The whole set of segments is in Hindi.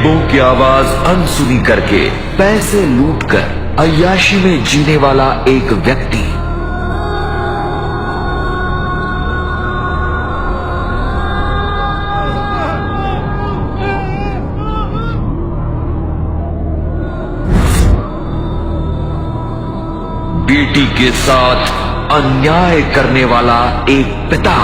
गरीबों की आवाज अनसुनी करके पैसे लूटकर अय्याशी में जीने वाला एक व्यक्ति। बेटी के साथ अन्याय करने वाला एक पिता।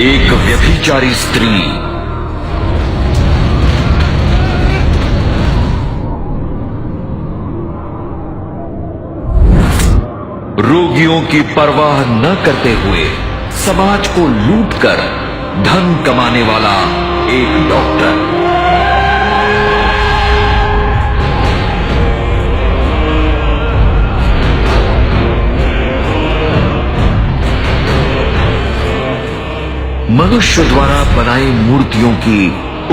एक व्यभिचारी स्त्री। रोगियों की परवाह न करते हुए समाज को लूटकर धन कमाने वाला एक डॉक्टर। मनुष्य द्वारा बनाई मूर्तियों की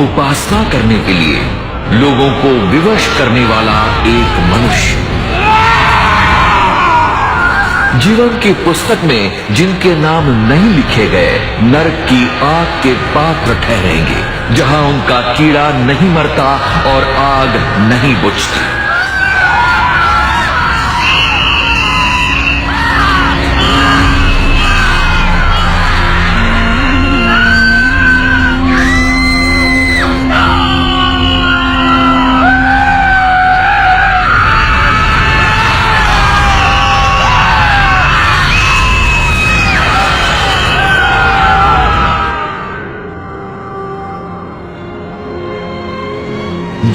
उपासना करने के लिए लोगों को विवश करने वाला एक मनुष्य। जीवन की पुस्तक में जिनके नाम नहीं लिखे गए नरक की आग के पात्र ठहरेंगे, जहां उनका कीड़ा नहीं मरता और आग नहीं बुझती।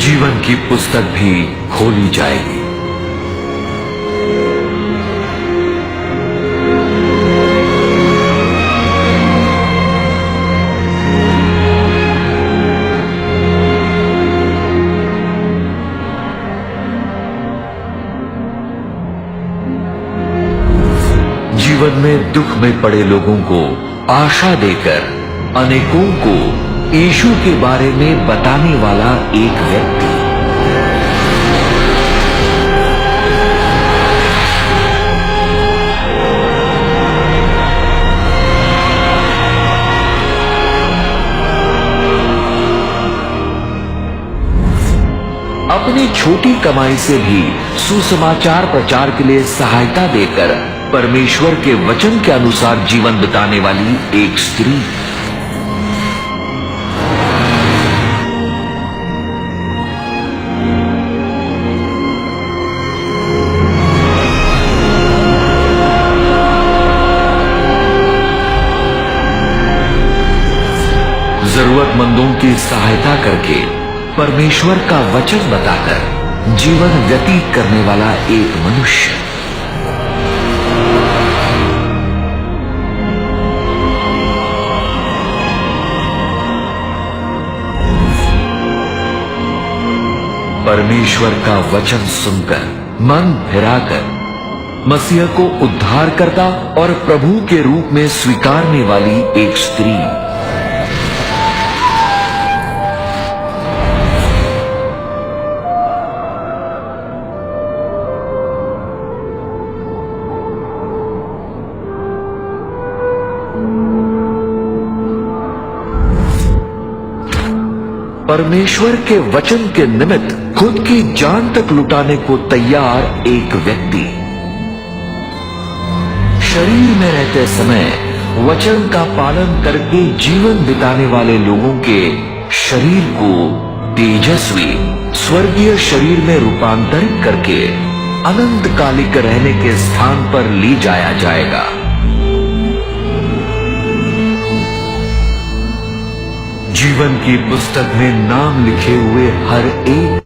जीवन की पुस्तक भी खोली जाएगी। जीवन में दुख में पड़े लोगों को आशा देकर अनेकों को यीशु के बारे में बताने वाला एक व्यक्ति। अपनी छोटी कमाई से भी सुसमाचार प्रचार के लिए सहायता देकर परमेश्वर के वचन के अनुसार जीवन बिताने वाली एक स्त्री। जरूरतमंदों की सहायता करके परमेश्वर का वचन बताकर जीवन व्यतीत करने वाला एक मनुष्य। परमेश्वर का वचन सुनकर मन फिराकर मसीह को उद्धारकर्ता और प्रभु के रूप में स्वीकारने वाली एक स्त्री। परमेश्वर के वचन के निमित्त खुद की जान तक लुटाने को तैयार एक व्यक्ति। शरीर में रहते समय वचन का पालन करके जीवन बिताने वाले लोगों के शरीर को तेजस्वी स्वर्गीय शरीर में रूपांतरित करके अनंत कालिक रहने के स्थान पर ले जाया जाएगा। जीवन की पुस्तक में नाम लिखे हुए हर एक